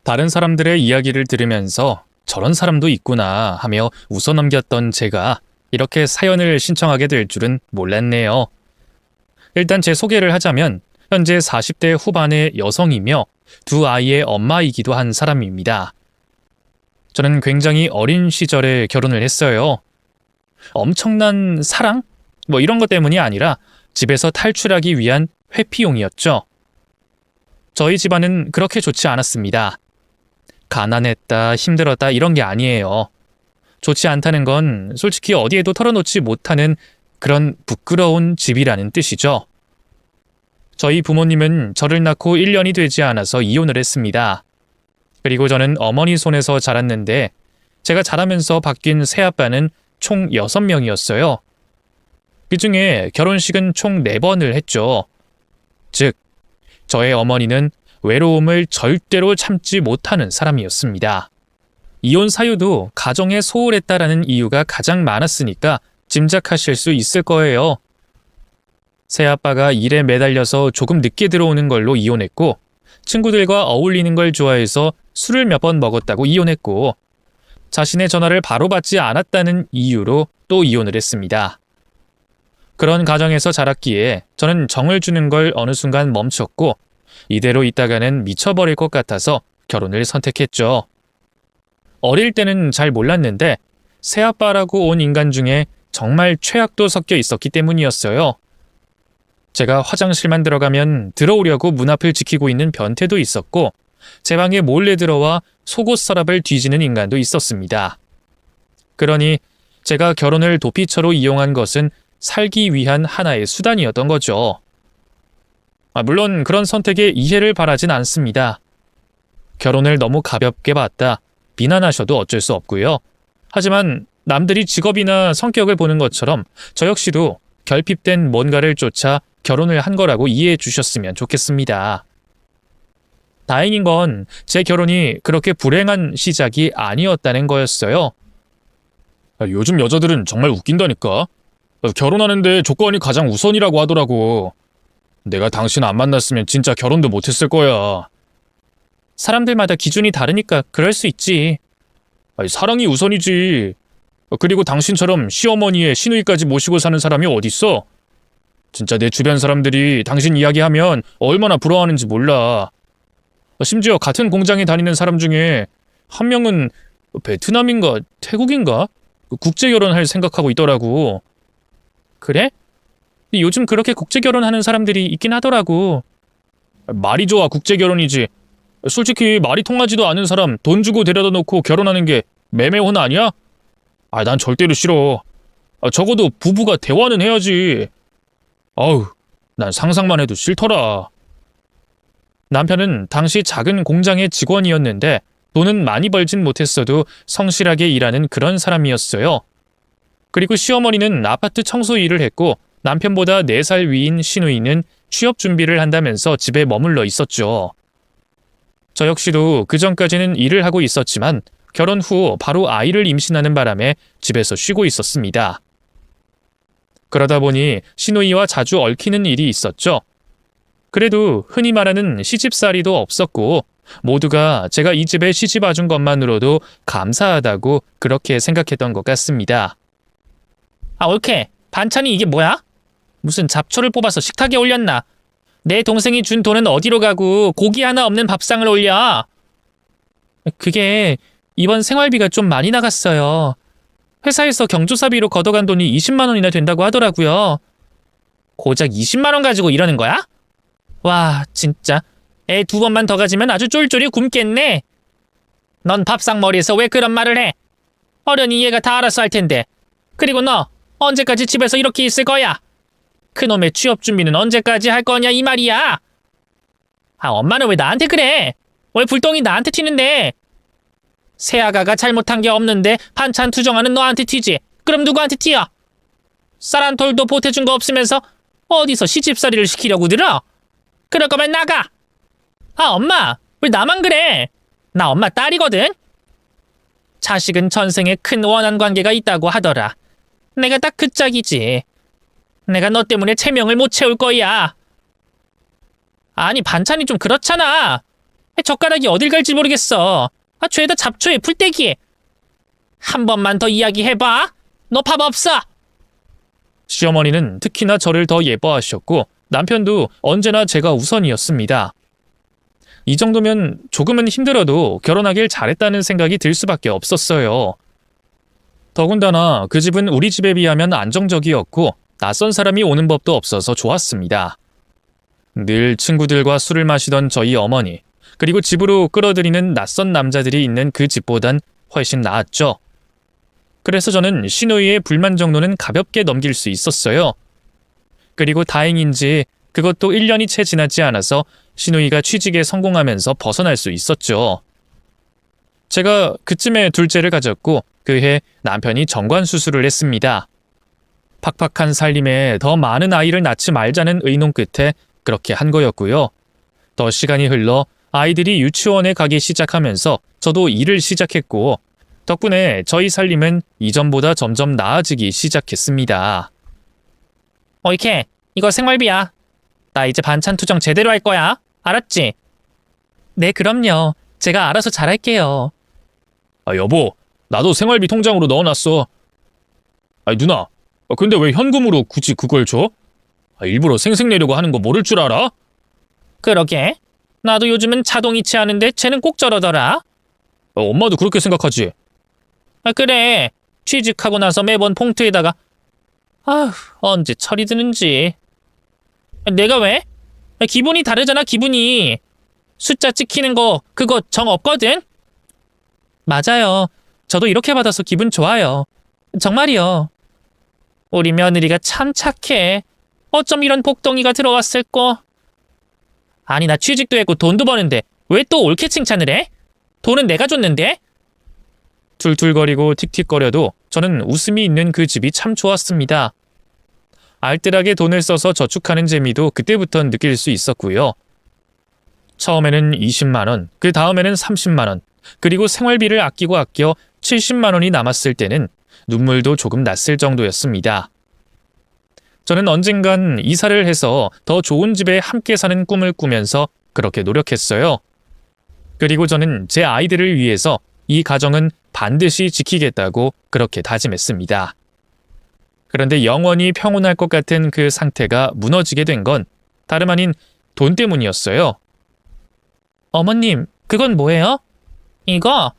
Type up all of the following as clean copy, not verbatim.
다른 사람들의 이야기를 들으면서 저런 사람도 있구나 하며 웃어넘겼던 제가 이렇게 사연을 신청하게 될 줄은 몰랐네요. 일단 제 소개를 하자면 현재 40대 후반의 여성이며 두 아이의 엄마이기도 한 사람입니다. 저는 굉장히 어린 시절에 결혼을 했어요. 엄청난 사랑? 이런 것 때문이 아니라 집에서 탈출하기 위한 회피용이었죠. 저희 집안은 그렇게 좋지 않았습니다. 가난했다, 힘들었다 이런 게 아니에요. 좋지 않다는 건 솔직히 어디에도 털어놓지 못하는 그런 부끄러운 집이라는 뜻이죠. 저희 부모님은 저를 낳고 1년이 되지 않아서 이혼을 했습니다. 그리고 저는 어머니 손에서 자랐는데 제가 자라면서 바뀐 새아빠는 총 6명이었어요. 그중에 결혼식은 총 4번을 했죠. 즉, 저의 어머니는 외로움을 절대로 참지 못하는 사람이었습니다. 이혼 사유도 가정에 소홀했다라는 이유가 가장 많았으니까 짐작하실 수 있을 거예요. 새아빠가 일에 매달려서 조금 늦게 들어오는 걸로 이혼했고, 친구들과 어울리는 걸 좋아해서 술을 몇 번 먹었다고 이혼했고, 자신의 전화를 바로 받지 않았다는 이유로 또 이혼을 했습니다. 그런 가정에서 자랐기에 저는 정을 주는 걸 어느 순간 멈췄고, 이대로 있다가는 미쳐버릴 것 같아서 결혼을 선택했죠. 어릴 때는 잘 몰랐는데 새아빠라고 온 인간 중에 정말 최악도 섞여 있었기 때문이었어요. 제가 화장실만 들어가면 들어오려고 문 앞을 지키고 있는 변태도 있었고, 제 방에 몰래 들어와 속옷 서랍을 뒤지는 인간도 있었습니다. 그러니 제가 결혼을 도피처로 이용한 것은 살기 위한 하나의 수단이었던 거죠. 물론 그런 선택에 이해를 바라진 않습니다. 결혼을 너무 가볍게 봤다, 비난하셔도 어쩔 수 없고요. 하지만 남들이 직업이나 성격을 보는 것처럼 저 역시도 결핍된 뭔가를 쫓아 결혼을 한 거라고 이해해 주셨으면 좋겠습니다. 다행인 건 제 결혼이 그렇게 불행한 시작이 아니었다는 거였어요. 요즘 여자들은 정말 웃긴다니까. 결혼하는데 조건이 가장 우선이라고 하더라고. 내가 당신 안 만났으면 진짜 결혼도 못했을 거야. 사람들마다 기준이 다르니까 그럴 수 있지. 사랑이 우선이지. 그리고 당신처럼 시어머니의 시누이까지 모시고 사는 사람이 어딨어? 진짜 내 주변 사람들이 당신 이야기하면 얼마나 부러워하는지 몰라. 심지어 같은 공장에 다니는 사람 중에 한 명은 베트남인가 태국인가? 국제결혼할 생각하고 있더라고. 그래? 요즘 그렇게 국제결혼하는 사람들이 있긴 하더라고. 말이 좋아 국제결혼이지. 솔직히 말이 통하지도 않은 사람 돈 주고 데려다 놓고 결혼하는 게 매매혼 아니야? 난 절대로 싫어. 적어도 부부가 대화는 해야지. 난 상상만 해도 싫더라. 남편은 당시 작은 공장의 직원이었는데 돈은 많이 벌진 못했어도 성실하게 일하는 그런 사람이었어요. 그리고 시어머니는 아파트 청소 일을 했고, 남편보다 4살 위인 시누이는 취업 준비를 한다면서 집에 머물러 있었죠. 저 역시도 그전까지는 일을 하고 있었지만 결혼 후 바로 아이를 임신하는 바람에 집에서 쉬고 있었습니다. 그러다 보니 시누이와 자주 얽히는 일이 있었죠. 그래도 흔히 말하는 시집살이도 없었고, 모두가 제가 이 집에 시집 와준 것만으로도 감사하다고 그렇게 생각했던 것 같습니다. 올케, 반찬이 이게 뭐야? 무슨 잡초를 뽑아서 식탁에 올렸나? 내 동생이 준 돈은 어디로 가고 고기 하나 없는 밥상을 올려? 그게 이번 생활비가 좀 많이 나갔어요. 회사에서 경조사비로 걷어간 돈이 20만 원이나 된다고 하더라고요. 고작 20만 원 가지고 이러는 거야? 와, 진짜 애 2번만 더 가지면 아주 쫄쫄이 굶겠네. 넌 밥상머리에서 왜 그런 말을 해? 어련히 얘가 다 알아서 할 텐데. 그리고 너 언제까지 집에서 이렇게 있을 거야? 그놈의 취업 준비는 언제까지 할 거냐 이 말이야. 엄마는 왜 나한테 그래? 왜 불똥이 나한테 튀는데? 새아가가 잘못한 게 없는데 반찬 투정하는 너한테 튀지. 그럼 누구한테 튀어? 쌀 한 톨도 보태준 거 없으면서 어디서 시집살이를 시키려고 들어? 그럴 거면 나가. 엄마, 왜 나만 그래? 나 엄마 딸이거든. 자식은 전생에 큰 원한 관계가 있다고 하더라. 내가 딱 그 짝이지. 내가 너 때문에 체명을 못 채울 거야. 아니, 반찬이 좀 그렇잖아. 젓가락이 어딜 갈지 모르겠어. 죄다 잡초에 풀떼기. 한 번만 더 이야기해봐. 너 밥 없어. 시어머니는 특히나 저를 더 예뻐하셨고 남편도 언제나 제가 우선이었습니다. 이 정도면 조금은 힘들어도 결혼하길 잘했다는 생각이 들 수밖에 없었어요. 더군다나 그 집은 우리 집에 비하면 안정적이었고 낯선 사람이 오는 법도 없어서 좋았습니다. 늘 친구들과 술을 마시던 저희 어머니, 그리고 집으로 끌어들이는 낯선 남자들이 있는 그 집보단 훨씬 나았죠. 그래서 저는 시누이의 불만 정도는 가볍게 넘길 수 있었어요. 그리고 다행인지 그것도 1년이 채 지나지 않아서 시누이가 취직에 성공하면서 벗어날 수 있었죠. 제가 그쯤에 둘째를 가졌고 그해 남편이 정관 수술을 했습니다. 팍팍한 살림에 더 많은 아이를 낳지 말자는 의논 끝에 그렇게 한 거였고요. 더 시간이 흘러 아이들이 유치원에 가기 시작하면서 저도 일을 시작했고 덕분에 저희 살림은 이전보다 점점 나아지기 시작했습니다. 이케, 이거 생활비야. 나 이제 반찬 투정 제대로 할 거야. 알았지? 네, 그럼요. 제가 알아서 잘할게요. 여보, 나도 생활비 통장으로 넣어놨어. 누나, 근데 왜 현금으로 굳이 그걸 줘? 일부러 생색내려고 하는 거 모를 줄 알아? 그러게. 나도 요즘은 자동이체 하는데 쟤는 꼭 저러더라. 엄마도 그렇게 생각하지? 그래. 취직하고 나서 매번 봉투에다가 언제 철이 드는지. 내가 왜? 기분이 다르잖아, 기분이. 숫자 찍히는 거 그거 정 없거든? 맞아요. 저도 이렇게 받아서 기분 좋아요. 정말이요. 우리 며느리가 참 착해. 어쩜 이런 복덩이가 들어왔을꼬. 아니, 나 취직도 했고 돈도 버는데 왜 또 옳게 칭찬을 해? 돈은 내가 줬는데? 툴툴거리고 틱틱거려도 저는 웃음이 있는 그 집이 참 좋았습니다. 알뜰하게 돈을 써서 저축하는 재미도 그때부터 느낄 수 있었고요. 처음에는 20만 원, 그 다음에는 30만 원, 그리고 생활비를 아끼고 아껴 70만 원이 남았을 때는 눈물도 조금 났을 정도였습니다. 저는 언젠간 이사를 해서 더 좋은 집에 함께 사는 꿈을 꾸면서 그렇게 노력했어요. 그리고 저는 제 아이들을 위해서 이 가정은 반드시 지키겠다고 그렇게 다짐했습니다. 그런데 영원히 평온할 것 같은 그 상태가 무너지게 된 건 다름 아닌 돈 때문이었어요. 어머님, 그건 뭐예요? 이거?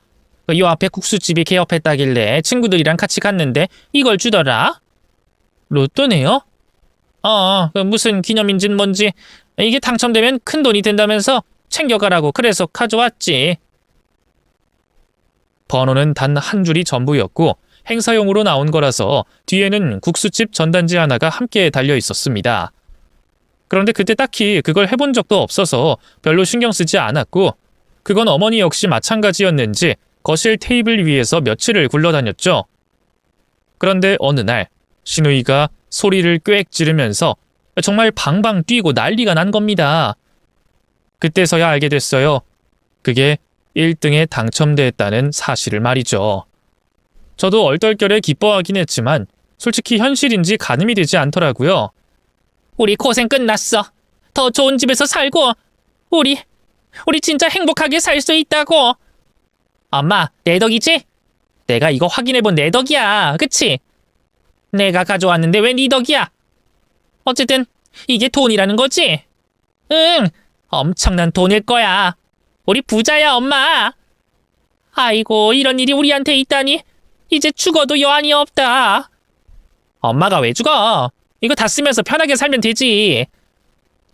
요 앞에 국수집이 개업했다길래 친구들이랑 같이 갔는데 이걸 주더라. 로또네요? 무슨 기념인진 뭔지. 이게 당첨되면 큰 돈이 된다면서 챙겨가라고 그래서 가져왔지. 번호는 단 한 줄이 전부였고 행사용으로 나온 거라서 뒤에는 국수집 전단지 하나가 함께 달려 있었습니다. 그런데 그때 딱히 그걸 해본 적도 없어서 별로 신경 쓰지 않았고 그건 어머니 역시 마찬가지였는지 거실 테이블 위에서 며칠을 굴러다녔죠. 그런데 어느 날 시누이가 소리를 꽥 지르면서 정말 방방 뛰고 난리가 난 겁니다. 그때서야 알게 됐어요. 그게 1등에 당첨됐다는 사실을 말이죠. 저도 얼떨결에 기뻐하긴 했지만 솔직히 현실인지 가늠이 되지 않더라고요. 우리 고생 끝났어. 더 좋은 집에서 살고 우리 진짜 행복하게 살 수 있다고. 엄마, 내 덕이지? 내가 이거 확인해본 내 덕이야. 그치? 내가 가져왔는데 왜 네 덕이야? 어쨌든 이게 돈이라는 거지? 응, 엄청난 돈일 거야. 우리 부자야, 엄마. 아이고, 이런 일이 우리한테 있다니. 이제 죽어도 여한이 없다. 엄마가 왜 죽어? 이거 다 쓰면서 편하게 살면 되지.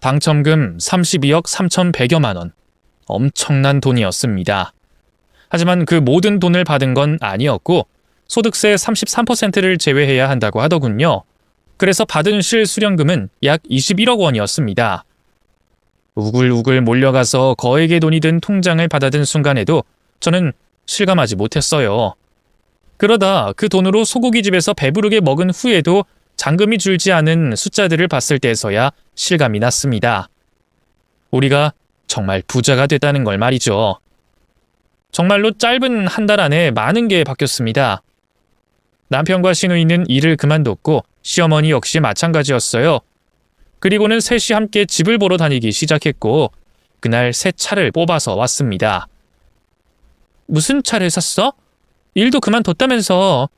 당첨금 32억 3,100여만 원. 엄청난 돈이었습니다. 하지만 그 모든 돈을 받은 건 아니었고 소득세 33%를 제외해야 한다고 하더군요. 그래서 받은 실수령금은 약 21억 원이었습니다. 우글우글 몰려가서 거액의 돈이 든 통장을 받아든 순간에도 저는 실감하지 못했어요. 그러다 그 돈으로 소고기집에서 배부르게 먹은 후에도 잔금이 줄지 않은 숫자들을 봤을 때서야 실감이 났습니다. 우리가 정말 부자가 됐다는 걸 말이죠. 정말로 짧은 한 달 안에 많은 게 바뀌었습니다. 남편과 시누이는 일을 그만뒀고 시어머니 역시 마찬가지였어요. 그리고는 셋이 함께 집을 보러 다니기 시작했고 그날 새 차를 뽑아서 왔습니다. 무슨 차를 샀어? 일도 그만뒀다면서.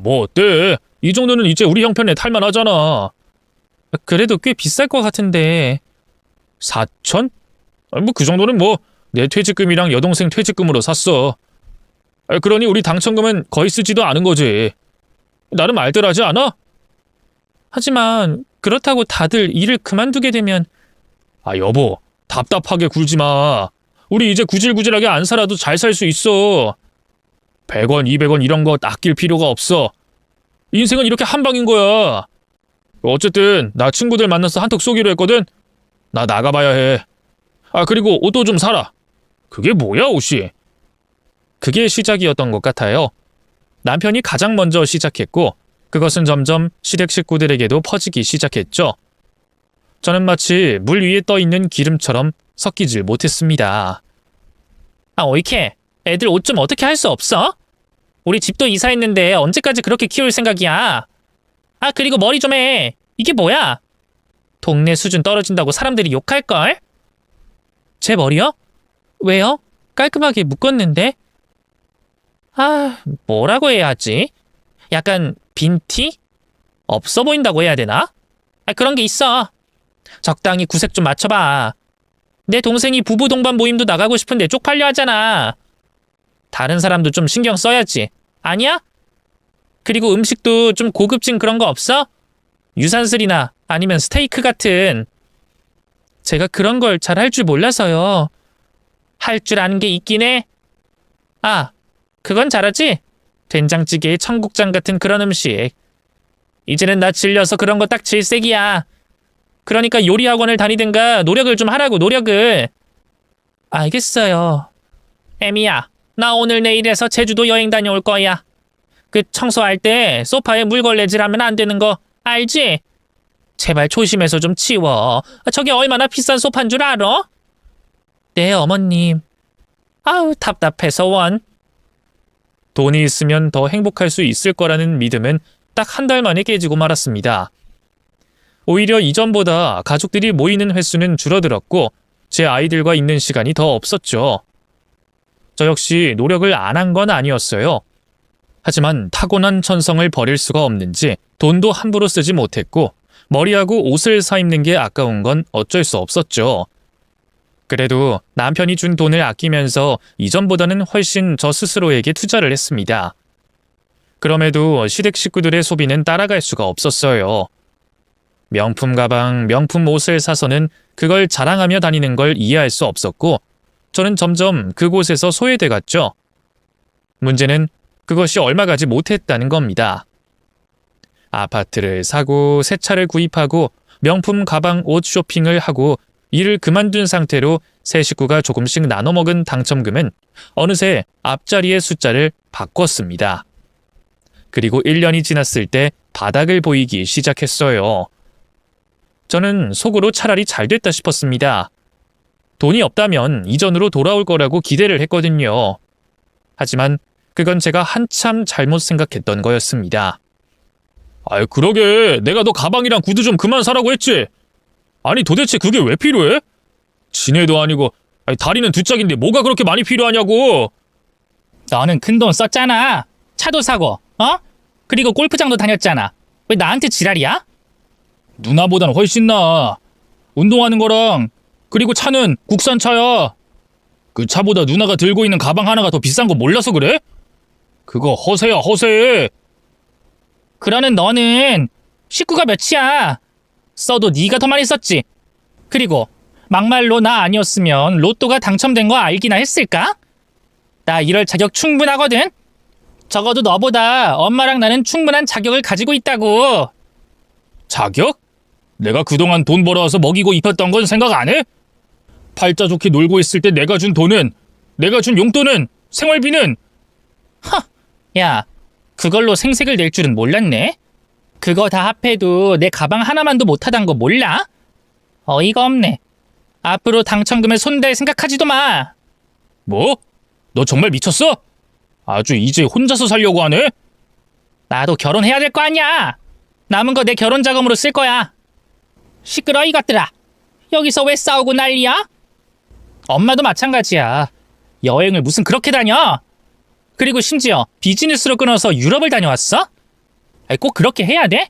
뭐 어때? 이 정도는 이제 우리 형편에 탈만하잖아. 그래도 꽤 비쌀 것 같은데. 4천? 뭐 그 정도는 뭐 내 퇴직금이랑 여동생 퇴직금으로 샀어. 그러니 우리 당첨금은 거의 쓰지도 않은 거지. 나름 알뜰하지 않아? 하지만 그렇다고 다들 일을 그만두게 되면. 여보, 답답하게 굴지 마. 우리 이제 구질구질하게 안 살아도 잘 살 수 있어. 100원, 200원 이런 거 아낄 필요가 없어. 인생은 이렇게 한 방인 거야. 어쨌든 나 친구들 만나서 한턱 쏘기로 했거든. 나 나가봐야 해. 그리고 옷도 좀 사라. 그게 뭐야, 옷이? 그게 시작이었던 것 같아요. 남편이 가장 먼저 시작했고 그것은 점점 시댁 식구들에게도 퍼지기 시작했죠. 저는 마치 물 위에 떠 있는 기름처럼 섞이질 못했습니다. 오이케, 애들 옷 좀 어떻게 할 수 없어? 우리 집도 이사했는데 언제까지 그렇게 키울 생각이야? 그리고 머리 좀 해. 이게 뭐야? 동네 수준 떨어진다고 사람들이 욕할걸? 제 머리요? 왜요? 깔끔하게 묶었는데? 뭐라고 해야 하지? 약간 빈티? 없어 보인다고 해야 되나? 그런 게 있어. 적당히 구색 좀 맞춰봐. 내 동생이 부부 동반 모임도 나가고 싶은데 쪽팔려 하잖아. 다른 사람도 좀 신경 써야지. 아니야? 그리고 음식도 좀 고급진 그런 거 없어? 유산슬이나 아니면 스테이크 같은. 제가 그런 걸 잘 할 줄 몰라서요. 할 줄 아는 게 있긴 해. 그건 잘하지? 된장찌개에 청국장 같은 그런 음식. 이제는 나 질려서 그런 거 딱 질색이야. 그러니까 요리 학원을 다니든가 노력을 좀 하라고, 노력을. 알겠어요. 에미야, 나 오늘 내일에서 제주도 여행 다녀올 거야. 그 청소할 때 소파에 물걸레질하면 안 되는 거 알지? 제발 조심해서 좀 치워. 저게 얼마나 비싼 소파인 줄 알아? 네, 어머님. 답답해서 원. 돈이 있으면 더 행복할 수 있을 거라는 믿음은 딱 한 달 만에 깨지고 말았습니다. 오히려 이전보다 가족들이 모이는 횟수는 줄어들었고 제 아이들과 있는 시간이 더 없었죠. 저 역시 노력을 안 한 건 아니었어요. 하지만 타고난 천성을 버릴 수가 없는지 돈도 함부로 쓰지 못했고 머리하고 옷을 사 입는 게 아까운 건 어쩔 수 없었죠. 그래도 남편이 준 돈을 아끼면서 이전보다는 훨씬 저 스스로에게 투자를 했습니다. 그럼에도 시댁 식구들의 소비는 따라갈 수가 없었어요. 명품 가방, 명품 옷을 사서는 그걸 자랑하며 다니는 걸 이해할 수 없었고 저는 점점 그곳에서 소외돼 갔죠. 문제는 그것이 얼마 가지 못했다는 겁니다. 아파트를 사고 새 차를 구입하고 명품 가방 옷 쇼핑을 하고 일을 그만둔 상태로 세 식구가 조금씩 나눠 먹은 당첨금은 어느새 앞자리의 숫자를 바꿨습니다. 그리고 1년이 지났을 때 바닥을 보이기 시작했어요. 저는 속으로 차라리 잘 됐다 싶었습니다. 돈이 없다면 이전으로 돌아올 거라고 기대를 했거든요. 하지만 그건 제가 한참 잘못 생각했던 거였습니다. 그러게 내가 너 가방이랑 구두 좀 그만 사라고 했지? 아니 도대체 그게 왜 필요해? 지네도 아니고 다리는 두 짝인데 뭐가 그렇게 많이 필요하냐고. 너는 큰돈 썼잖아. 차도 사고, 그리고 골프장도 다녔잖아. 왜 나한테 지랄이야? 누나보단 훨씬 나아. 운동하는 거랑 그리고 차는 국산 차야. 그 차보다 누나가 들고 있는 가방 하나가 더 비싼 거 몰라서 그래? 그거 허세야, 허세. 그러는 너는 식구가 몇이야. 써도 네가 더 많이 썼지. 그리고 막말로 나 아니었으면 로또가 당첨된 거 알기나 했을까? 나 이럴 자격 충분하거든. 적어도 너보다 엄마랑 나는 충분한 자격을 가지고 있다고. 자격? 내가 그동안 돈 벌어와서 먹이고 입혔던 건 생각 안 해? 팔자 좋게 놀고 있을 때 내가 준 돈은, 내가 준 용돈은, 생활비는. 야, 그걸로 생색을 낼 줄은 몰랐네. 그거 다 합해도 내 가방 하나만도 못하단 거 몰라? 어이가 없네. 앞으로 당첨금에 손댈 생각하지도 마. 뭐? 너 정말 미쳤어? 아주 이제 혼자서 살려고 하네? 나도 결혼해야 될 거 아니야. 남은 거 내 결혼 자금으로 쓸 거야. 시끄러 이것들아. 여기서 왜 싸우고 난리야? 엄마도 마찬가지야. 여행을 무슨 그렇게 다녀? 그리고 심지어 비즈니스로 끊어서 유럽을 다녀왔어? 아이, 꼭 그렇게 해야 돼?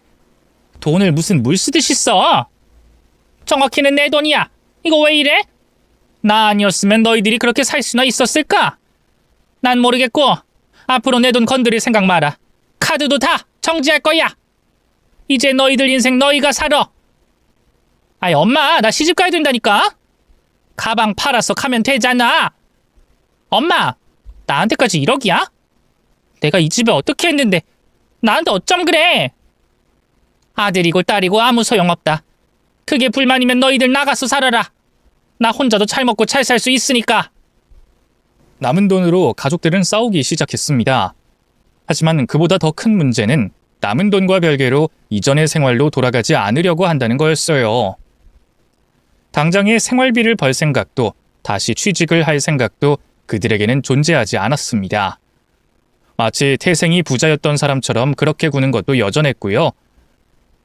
돈을 무슨 물 쓰듯이 써. 정확히는 내 돈이야. 이거 왜 이래? 나 아니었으면 너희들이 그렇게 살 수나 있었을까? 난 모르겠고 앞으로 내 돈 건드릴 생각 마라. 카드도 다 정지할 거야. 이제 너희들 인생 너희가 살아. 아이, 엄마, 나 시집 가야 된다니까? 가방 팔아서 가면 되잖아. 엄마, 나한테까지 1억이야? 내가 이 집에 어떻게 했는데 나한테 어쩜 그래? 아들이고 딸이고 아무 소용없다. 그게 불만이면 너희들 나가서 살아라. 나 혼자도 잘 먹고 잘 살 수 있으니까. 남은 돈으로 가족들은 싸우기 시작했습니다. 하지만 그보다 더 큰 문제는 남은 돈과 별개로 이전의 생활로 돌아가지 않으려고 한다는 거였어요. 당장의 생활비를 벌 생각도 다시 취직을 할 생각도 그들에게는 존재하지 않았습니다. 마치 태생이 부자였던 사람처럼 그렇게 구는 것도 여전했고요.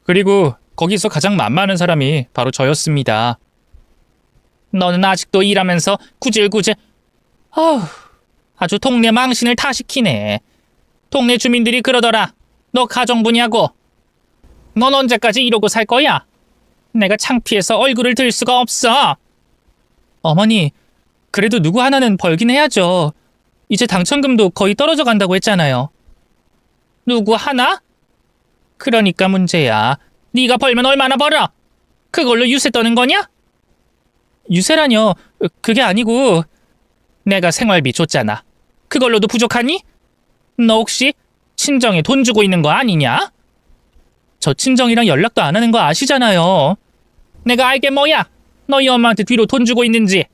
그리고 거기서 가장 만만한 사람이 바로 저였습니다. 너는 아직도 일하면서 구질구질. 아주 동네 망신을 다 시키네. 동네 주민들이 그러더라. 너 가정부냐고. 넌 언제까지 이러고 살 거야? 내가 창피해서 얼굴을 들 수가 없어. 어머니, 그래도 누구 하나는 벌긴 해야죠. 이제 당첨금도 거의 떨어져 간다고 했잖아요. 누구 하나? 그러니까 문제야. 네가 벌면 얼마나 벌어? 그걸로 유세 떠는 거냐? 유세라뇨. 그게 아니고. 내가 생활비 줬잖아. 그걸로도 부족하니? 너 혹시 친정에 돈 주고 있는 거 아니냐? 저 친정이랑 연락도 안 하는 거 아시잖아요. 내가 알게 뭐야? 너희 엄마한테 뒤로 돈 주고 있는지.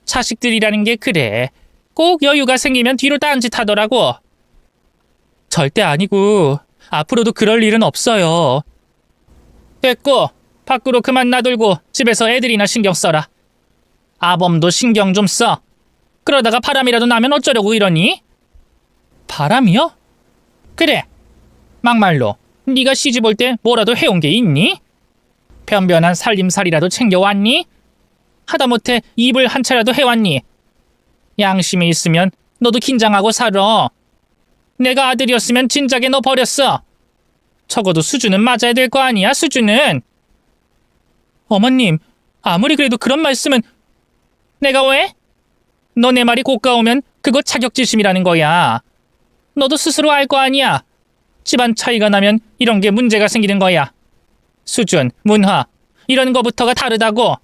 자식들이라는 게 그래. 꼭 여유가 생기면 뒤로 딴짓 하더라고. 절대 아니고 앞으로도 그럴 일은 없어요. 됐고, 밖으로 그만 나돌고 집에서 애들이나 신경 써라. 아범도 신경 좀 써. 그러다가 바람이라도 나면 어쩌려고 이러니? 바람이요? 그래. 막말로 네가 시집 올 때 뭐라도 해온 게 있니? 변변한 살림살이라도 챙겨왔니? 하다못해 입을 한 차라도 해왔니? 양심이 있으면 너도 긴장하고 살아. 내가 아들이었으면 진작에 너 버렸어. 적어도 수준은 맞아야 될 거 아니야, 수준은. 어머님, 아무리 그래도 그런 말씀은. 내가 왜? 너 내 말이 고가오면 그거 자격지심이라는 거야. 너도 스스로 알 거 아니야. 집안 차이가 나면 이런 게 문제가 생기는 거야. 수준, 문화, 이런 거부터가 다르다고.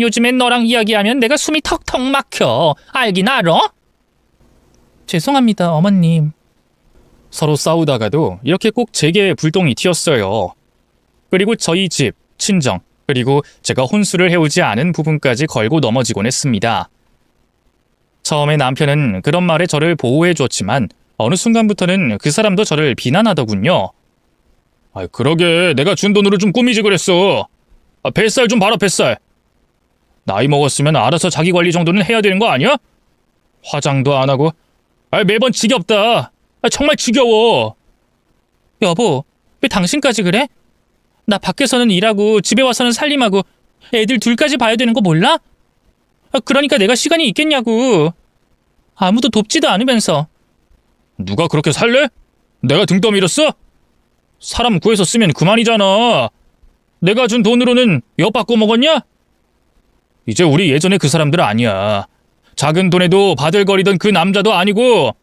요즘엔 너랑 이야기하면 내가 숨이 턱턱 막혀. 알긴 알아? 죄송합니다, 어머님. 서로 싸우다가도 이렇게 꼭 제게 불똥이 튀었어요. 그리고 저희 집, 친정, 그리고 제가 혼수를 해오지 않은 부분까지 걸고 넘어지곤 했습니다. 처음에 남편은 그런 말에 저를 보호해줬지만 어느 순간부터는 그 사람도 저를 비난하더군요. 그러게 내가 준 돈으로 좀 꾸미지 그랬어. 뱃살 좀 봐라, 뱃살. 나이 먹었으면 알아서 자기 관리 정도는 해야 되는 거 아니야? 화장도 안 하고. 매번 지겹다. 정말 지겨워. 여보, 왜 당신까지 그래? 나 밖에서는 일하고 집에 와서는 살림하고 애들 둘까지 봐야 되는 거 몰라? 그러니까 내가 시간이 있겠냐고. 아무도 돕지도 않으면서. 누가 그렇게 살래? 내가 등 떠밀었어? 사람 구해서 쓰면 그만이잖아. 내가 준 돈으로는 엿 받고 먹었냐? 이제 우리 예전에 그 사람들 아니야. 작은 돈에도 바들거리던 그 남자도 아니고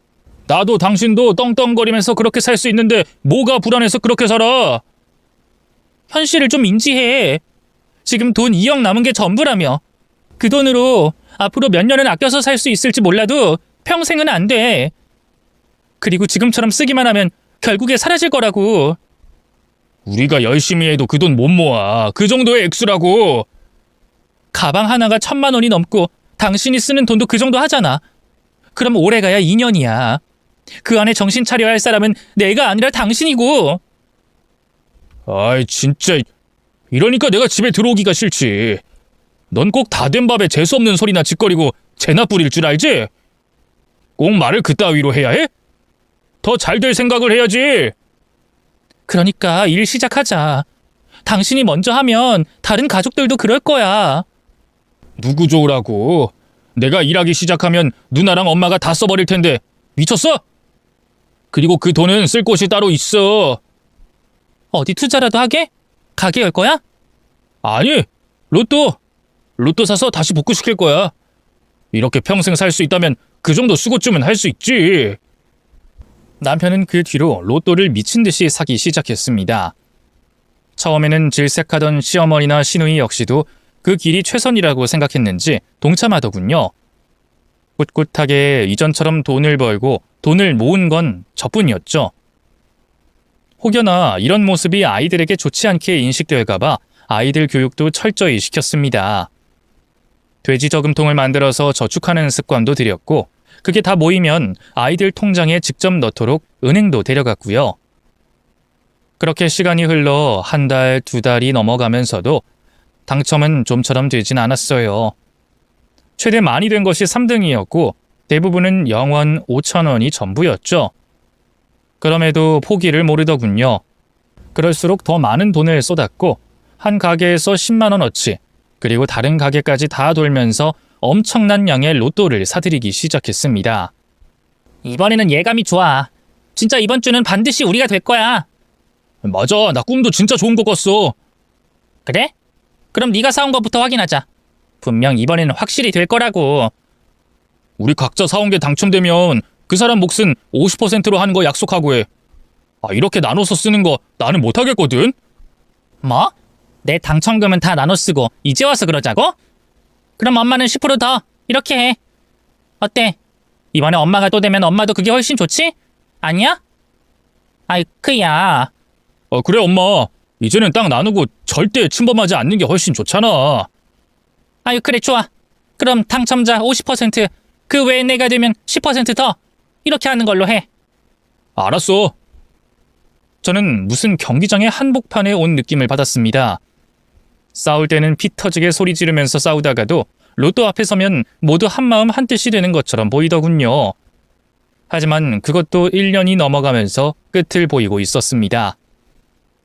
나도 당신도 떵떵거리면서 그렇게 살 수 있는데 뭐가 불안해서 그렇게 살아? 현실을 좀 인지해. 지금 돈 2억 남은 게 전부라며. 그 돈으로 앞으로 몇 년은 아껴서 살 수 있을지 몰라도 평생은 안 돼. 그리고 지금처럼 쓰기만 하면 결국에 사라질 거라고. 우리가 열심히 해도 그 돈 못 모아. 그 정도의 액수라고. 가방 하나가 1,000만 원이 넘고 당신이 쓰는 돈도 그 정도 하잖아. 그럼 오래가야 2년이야. 그 안에 정신 차려야 할 사람은 내가 아니라 당신이고. 아이 진짜. 이러니까 내가 집에 들어오기가 싫지. 넌 꼭 다 된 밥에 재수없는 소리나 짓거리고 재나 뿌릴 줄 알지? 꼭 말을 그따위로 해야 해? 더 잘 될 생각을 해야지. 그러니까 일 시작하자. 당신이 먼저 하면 다른 가족들도 그럴 거야. 누구 좋으라고? 내가 일하기 시작하면 누나랑 엄마가 다 써버릴 텐데 미쳤어? 그리고 그 돈은 쓸 곳이 따로 있어. 어디 투자라도 하게? 가게 열 거야? 아니, 로또 사서 다시 복구시킬 거야. 이렇게 평생 살 수 있다면 그 정도 수고쯤은 할 수 있지. 남편은 그 뒤로 로또를 미친 듯이 사기 시작했습니다. 처음에는 질색하던 시어머니나 시누이 역시도 그 길이 최선이라고 생각했는지 동참하더군요. 꿋꿋하게 이전처럼 돈을 벌고 돈을 모은 건 저뿐이었죠. 혹여나 이런 모습이 아이들에게 좋지 않게 인식될까봐 아이들 교육도 철저히 시켰습니다. 돼지 저금통을 만들어서 저축하는 습관도 들였고 그게 다 모이면 아이들 통장에 직접 넣도록 은행도 데려갔고요. 그렇게 시간이 흘러 한 달, 두 달이 넘어가면서도 당첨은 좀처럼 되진 않았어요. 최대 많이 된 것이 3등이었고 대부분은 0원, 5,000원이 전부였죠. 그럼에도 포기를 모르더군요. 그럴수록 더 많은 돈을 쏟았고 한 가게에서 10만 원어치 그리고 다른 가게까지 다 돌면서 엄청난 양의 로또를 사들이기 시작했습니다. 이번에는 예감이 좋아. 진짜 이번 주는 반드시 우리가 될 거야. 맞아, 나 꿈도 진짜 좋은 거 꿨어. 그래? 그럼 네가 사온 것부터 확인하자. 분명 이번에는 확실히 될 거라고. 우리 각자 사온 게 당첨되면 그 사람 몫은 50%로 하는 거 약속하고 해. 이렇게 나눠서 쓰는 거 나는 못하겠거든? 뭐? 내 당첨금은 다 나눠 쓰고 이제 와서 그러자고? 그럼 엄마는 10% 더. 이렇게 해. 어때? 이번에 엄마가 또 되면 엄마도 그게 훨씬 좋지? 아니야? 아이, 크야. 그래 엄마. 이제는 딱 나누고 절대 침범하지 않는 게 훨씬 좋잖아. 아유, 그래, 좋아. 그럼 당첨자 50%, 그 외에 내가 되면 10% 더. 이렇게 하는 걸로 해. 알았어. 저는 무슨 경기장의 한복판에 온 느낌을 받았습니다. 싸울 때는 피 터지게 소리 지르면서 싸우다가도 로또 앞에 서면 모두 한마음 한뜻이 되는 것처럼 보이더군요. 하지만 그것도 1년이 넘어가면서 끝을 보이고 있었습니다.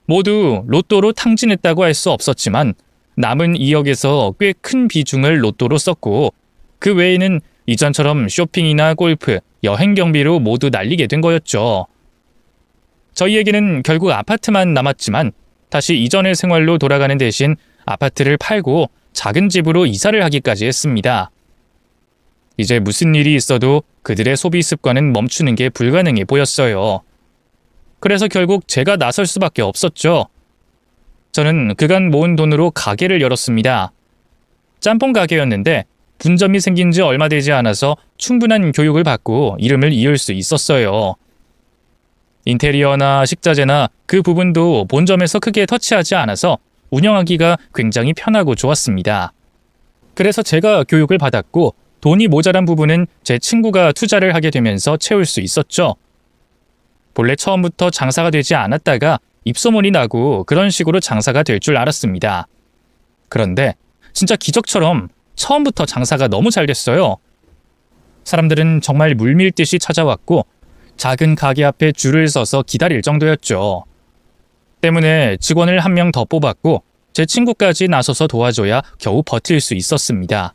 모두 로또로 탕진했다고 할 수 없었지만 남은 2억에서 꽤 큰 비중을 로또로 썼고 그 외에는 이전처럼 쇼핑이나 골프, 여행 경비로 모두 날리게 된 거였죠. 저희에게는 결국 아파트만 남았지만 다시 이전의 생활로 돌아가는 대신 아파트를 팔고 작은 집으로 이사를 하기까지 했습니다. 이제 무슨 일이 있어도 그들의 소비 습관은 멈추는 게 불가능해 보였어요. 그래서 결국 제가 나설 수밖에 없었죠. 저는 그간 모은 돈으로 가게를 열었습니다. 짬뽕 가게였는데 분점이 생긴 지 얼마 되지 않아서 충분한 교육을 받고 이름을 이을 수 있었어요. 인테리어나 식자재나 그 부분도 본점에서 크게 터치하지 않아서 운영하기가 굉장히 편하고 좋았습니다. 그래서 제가 교육을 받았고 돈이 모자란 부분은 제 친구가 투자를 하게 되면서 채울 수 있었죠. 본래 처음부터 장사가 되지 않았다가 입소문이 나고 그런 식으로 장사가 될 줄 알았습니다. 그런데 진짜 기적처럼 처음부터 장사가 너무 잘 됐어요. 사람들은 정말 물밀듯이 찾아왔고 작은 가게 앞에 줄을 서서 기다릴 정도였죠. 때문에 직원을 한 명 더 뽑았고 제 친구까지 나서서 도와줘야 겨우 버틸 수 있었습니다.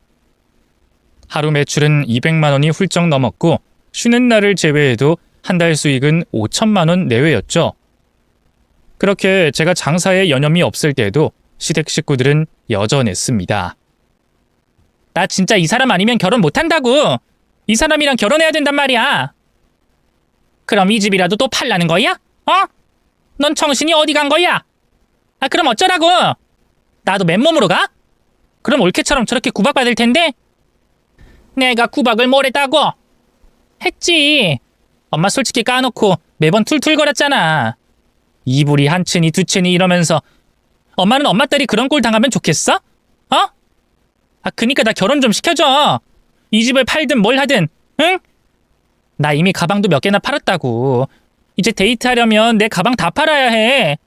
하루 매출은 200만 원이 훌쩍 넘었고 쉬는 날을 제외해도 한 달 수익은 5천만 원 내외였죠. 그렇게 제가 장사에 여념이 없을 때도 시댁 식구들은 여전했습니다. 나 진짜 이 사람 아니면 결혼 못한다고. 이 사람이랑 결혼해야 된단 말이야. 그럼 이 집이라도 또 팔라는 거야? 어? 넌 정신이 어디 간 거야? 그럼 어쩌라고? 나도 맨몸으로 가? 그럼 올케처럼 저렇게 구박받을 텐데? 내가 구박을 뭘 했다고? 했지. 엄마 솔직히 까놓고 매번 툴툴거렸잖아. 이불이 한 층이 두 층이 이러면서 엄마는 엄마 딸이 그런 꼴 당하면 좋겠어? 어? 그니까 나 결혼 좀 시켜줘. 이 집을 팔든 뭘 하든, 응? 나 이미 가방도 몇 개나 팔았다고. 이제 데이트하려면 내 가방 다 팔아야 해.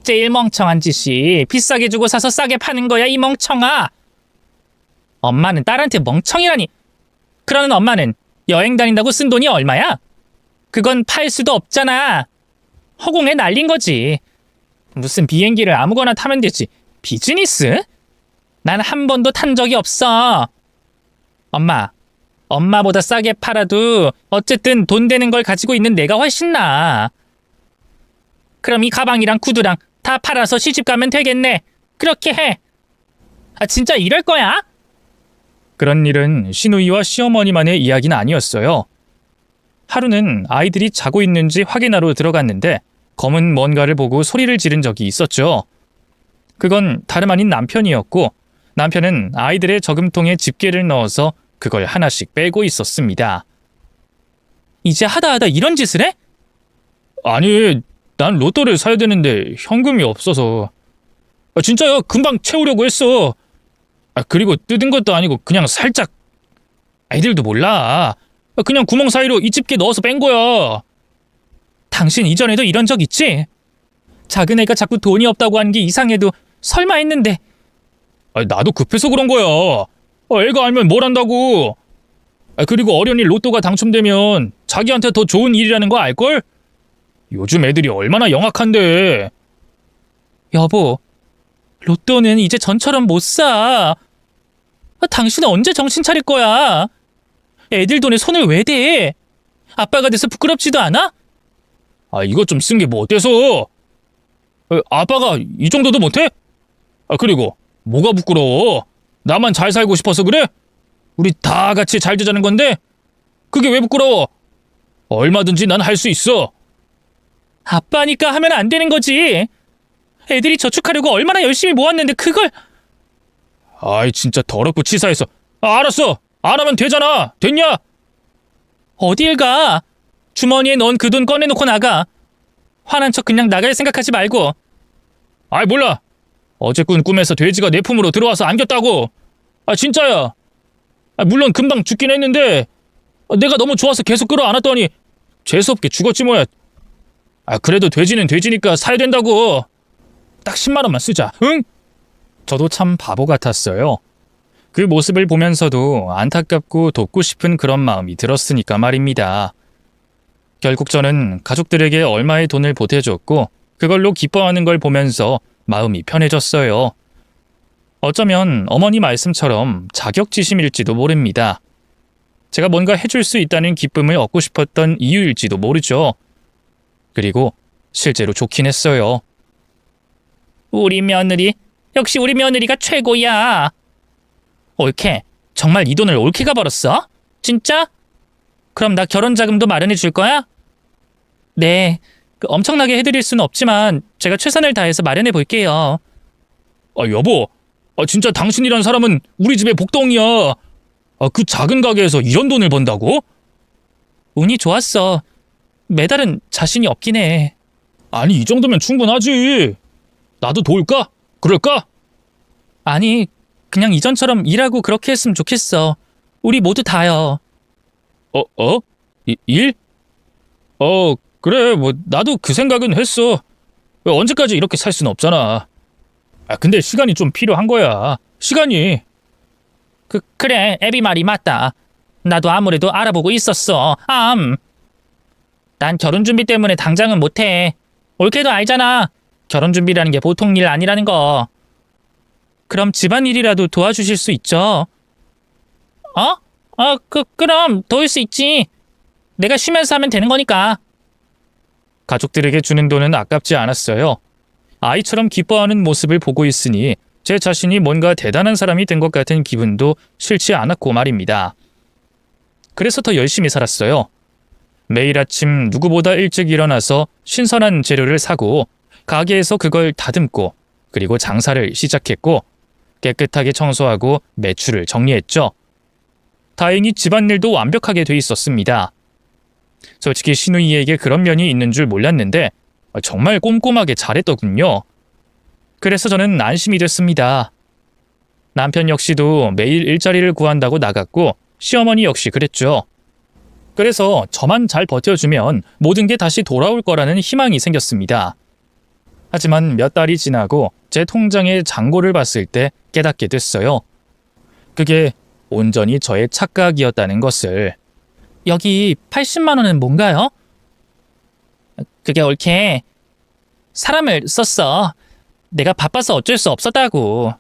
제일 멍청한 짓이 비싸게 주고 사서 싸게 파는 거야, 이 멍청아. 엄마는 딸한테 멍청이라니. 그러는 엄마는 여행 다닌다고 쓴 돈이 얼마야? 그건 팔 수도 없잖아. 허공에 날린 거지. 무슨 비행기를 아무거나 타면 되지. 비즈니스? 난 한 번도 탄 적이 없어. 엄마, 엄마보다 싸게 팔아도 어쨌든 돈 되는 걸 가지고 있는 내가 훨씬 나아. 그럼 이 가방이랑 구두랑 다 팔아서 시집 가면 되겠네. 그렇게 해. 아, 진짜 이럴 거야? 그런 일은 시누이와 시어머니만의 이야기는 아니었어요. 하루는 아이들이 자고 있는지 확인하러 들어갔는데 검은 뭔가를 보고 소리를 지른 적이 있었죠. 그건 다름 아닌 남편이었고 남편은 아이들의 저금통에 집게를 넣어서 그걸 하나씩 빼고 있었습니다. 이제 하다 이런 짓을 해? 아니, 난 로또를 사야 되는데 현금이 없어서. 진짜야, 금방 채우려고 했어. 그리고 뜯은 것도 아니고 그냥 살짝. 애들도 몰라. 그냥 구멍 사이로 이 집게 넣어서 뺀 거야. 당신 이전에도 이런 적 있지? 작은 애가 자꾸 돈이 없다고 하는 게 이상해도 설마 했는데. 나도 급해서 그런 거야. 애가 알면 뭘 한다고. 그리고 어련히 로또가 당첨되면 자기한테 더 좋은 일이라는 거 알걸? 요즘 애들이 얼마나 영악한데. 여보, 로또는 이제 전처럼 못 사. 당신은 언제 정신 차릴 거야? 애들 돈에 손을 왜 대? 아빠가 돼서 부끄럽지도 않아? 이것 좀 쓴 게 뭐 어때서? 아빠가 이 정도도 못해? 그리고 뭐가 부끄러워? 나만 잘 살고 싶어서 그래? 우리 다 같이 잘 되자는 건데? 그게 왜 부끄러워? 얼마든지 난 할 수 있어. 아빠니까 하면 안 되는 거지. 애들이 저축하려고 얼마나 열심히 모았는데 그걸. 아이, 진짜 더럽고 치사해서. 알았어. 안 하면 되잖아. 됐냐? 어딜 가? 주머니에 넣은 그 돈 꺼내놓고 나가. 화난 척 그냥 나갈 생각하지 말고. 몰라. 어제 꾼 꿈에서 돼지가 내 품으로 들어와서 안겼다고. 진짜야. 물론 금방 죽긴 했는데 내가 너무 좋아서 계속 끌어안았더니 재수없게 죽었지 뭐야. 그래도 돼지는 돼지니까 사야 된다고. 딱 10만 원만 쓰자. 응? 저도 참 바보 같았어요. 그 모습을 보면서도 안타깝고 돕고 싶은 그런 마음이 들었으니까 말입니다. 결국 저는 가족들에게 얼마의 돈을 보태줬고 그걸로 기뻐하는 걸 보면서 마음이 편해졌어요. 어쩌면 어머니 말씀처럼 자격지심일지도 모릅니다. 제가 뭔가 해줄 수 있다는 기쁨을 얻고 싶었던 이유일지도 모르죠. 그리고 실제로 좋긴 했어요. 우리 며느리, 역시 우리 며느리가 최고야. 올케, 정말 이 돈을 올케가 벌었어? 진짜? 그럼 나 결혼 자금도 마련해 줄 거야? 네, 엄청나게 해드릴 수는 없지만 제가 최선을 다해서 마련해 볼게요. 여보, 진짜 당신이란 사람은 우리 집의 복덩이야. 그 작은 가게에서 이런 돈을 번다고? 운이 좋았어. 매달은 자신이 없긴 해. 아니, 이 정도면 충분하지. 나도 도울까? 그럴까? 아니, 그냥 이전처럼 일하고 그렇게 했으면 좋겠어. 우리 모두 다요. 일? 그래, 뭐 나도 그 생각은 했어. 언제까지 이렇게 살 수는 없잖아. 근데 시간이 좀 필요한 거야. 시간이. 그래, 애비 말이 맞다. 나도 아무래도 알아보고 있었어. 난 결혼 준비 때문에 당장은 못해. 올케도 알잖아. 결혼 준비라는 게 보통 일 아니라는 거. 그럼 집안일이라도 도와주실 수 있죠? 그럼 도울 수 있지. 내가 쉬면서 하면 되는 거니까. 가족들에게 주는 돈은 아깝지 않았어요. 아이처럼 기뻐하는 모습을 보고 있으니 제 자신이 뭔가 대단한 사람이 된 것 같은 기분도 싫지 않았고 말입니다. 그래서 더 열심히 살았어요. 매일 아침 누구보다 일찍 일어나서 신선한 재료를 사고 가게에서 그걸 다듬고 그리고 장사를 시작했고 깨끗하게 청소하고 매출을 정리했죠. 다행히 집안일도 완벽하게 돼 있었습니다. 솔직히 시누이에게 그런 면이 있는 줄 몰랐는데 정말 꼼꼼하게 잘했더군요. 그래서 저는 안심이 됐습니다. 남편 역시도 매일 일자리를 구한다고 나갔고 시어머니 역시 그랬죠. 그래서 저만 잘 버텨주면 모든 게 다시 돌아올 거라는 희망이 생겼습니다. 하지만 몇 달이 지나고 제 통장의 잔고를 봤을 때 깨닫게 됐어요. 그게 온전히 저의 착각이었다는 것을. 여기 80만 원은 뭔가요? 그게 옳게 사람을 썼어. 내가 바빠서 어쩔 수 없었다고.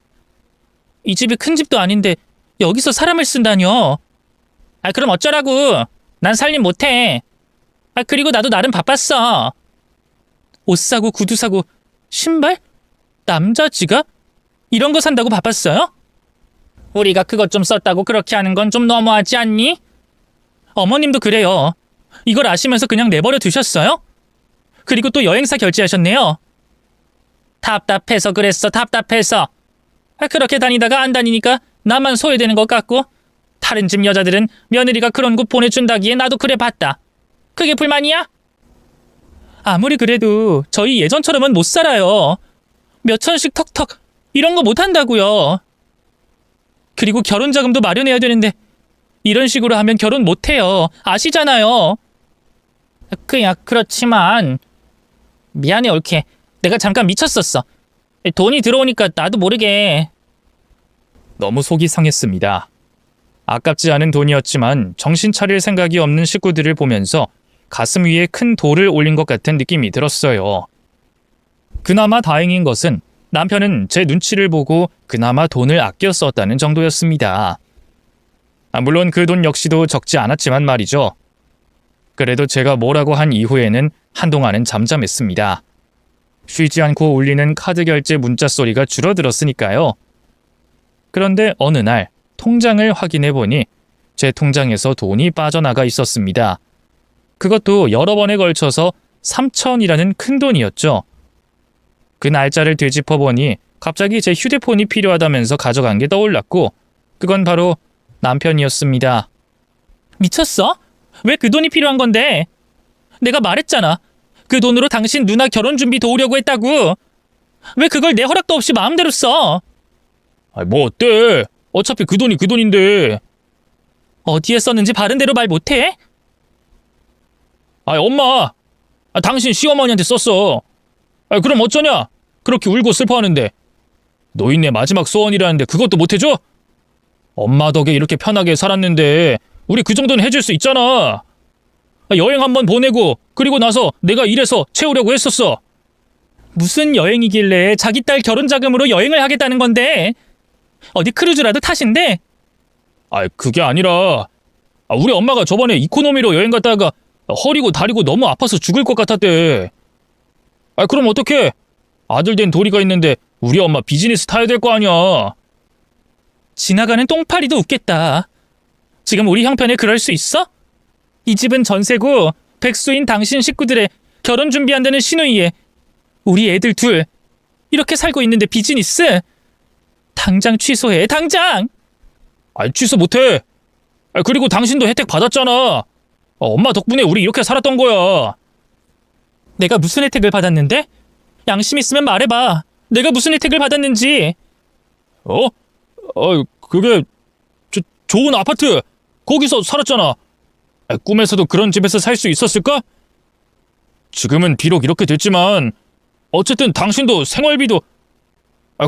이 집이 큰 집도 아닌데 여기서 사람을 쓴다뇨. 아, 그럼 어쩌라고. 난 살림 못해. 아, 그리고 나도 나름 바빴어. 옷 사고 구두 사고 신발? 남자 지갑? 이런 거 산다고 바빴어요? 우리가 그것 좀 썼다고 그렇게 하는 건 좀 너무하지 않니? 어머님도 그래요. 이걸 아시면서 그냥 내버려 두셨어요? 그리고 또 여행사 결제하셨네요. 답답해서 그랬어, 답답해서. 아, 그렇게 다니다가 안 다니니까 나만 소외되는 것 같고, 다른 집 여자들은 며느리가 그런 곳 보내준다기에 나도 그래 봤다. 그게 불만이야? 아무리 그래도 저희 예전처럼은 못 살아요. 몇 천씩 턱턱 이런 거 못 한다고요. 그리고 결혼 자금도 마련해야 되는데 이런 식으로 하면 결혼 못 해요. 아시잖아요. 그렇지만 미안해 올케. 내가 잠깐 미쳤었어. 돈이 들어오니까 나도 모르게. 너무 속이 상했습니다. 아깝지 않은 돈이었지만 정신 차릴 생각이 없는 식구들을 보면서 가슴 위에 큰 돌을 올린 것 같은 느낌이 들었어요. 그나마 다행인 것은 남편은 제 눈치를 보고 그나마 돈을 아껴 썼다는 정도였습니다. 물론 그 돈 역시도 적지 않았지만 말이죠. 그래도 제가 뭐라고 한 이후에는 한동안은 잠잠했습니다. 쉬지 않고 울리는 카드 결제 문자 소리가 줄어들었으니까요. 그런데 어느 날 통장을 확인해 보니 제 통장에서 돈이 빠져나가 있었습니다. 그것도 여러 번에 걸쳐서 3,000이라는 큰 돈이었죠. 그 날짜를 되짚어 보니 갑자기 제 휴대폰이 필요하다면서 가져간 게 떠올랐고 그건 바로 남편이었습니다. 미쳤어? 왜 그 돈이 필요한 건데? 내가 말했잖아. 그 돈으로 당신 누나 결혼 준비 도우려고 했다고. 왜 그걸 내 허락도 없이 마음대로 써? 뭐 어때? 어차피 그 돈이 그 돈인데. 어디에 썼는지 바른 대로 말 못해? 엄마! 당신 시어머니한테 썼어. 그럼 어쩌냐? 그렇게 울고 슬퍼하는데. 노인네 마지막 소원이라는데 그것도 못해줘? 엄마 덕에 이렇게 편하게 살았는데 우리 그 정도는 해줄 수 있잖아. 여행 한번 보내고 그리고 나서 내가 일해서 채우려고 했었어. 무슨 여행이길래 자기 딸 결혼 자금으로 여행을 하겠다는 건데? 어디 크루즈라도 타신대? 그게 아니라 우리 엄마가 저번에 이코노미로 여행 갔다가 허리고 다리고 너무 아파서 죽을 것 같았대. 그럼 어떡해? 아들 된 도리가 있는데 우리 엄마 비즈니스 타야 될 거 아니야. 지나가는 똥파리도 웃겠다. 지금 우리 형편에 그럴 수 있어? 이 집은 전세고 백수인 당신 식구들의 결혼 준비한다는 시누이에 우리 애들 둘 이렇게 살고 있는데 비즈니스? 당장 취소해, 당장! 취소 못해. 그리고 당신도 혜택 받았잖아. 엄마 덕분에 우리 이렇게 살았던 거야. 내가 무슨 혜택을 받았는데? 양심 있으면 말해봐. 내가 무슨 혜택을 받았는지. 그게 좋은 아파트 거기서 살았잖아. 꿈에서도 그런 집에서 살 수 있었을까? 지금은 비록 이렇게 됐지만 어쨌든 당신도 생활비도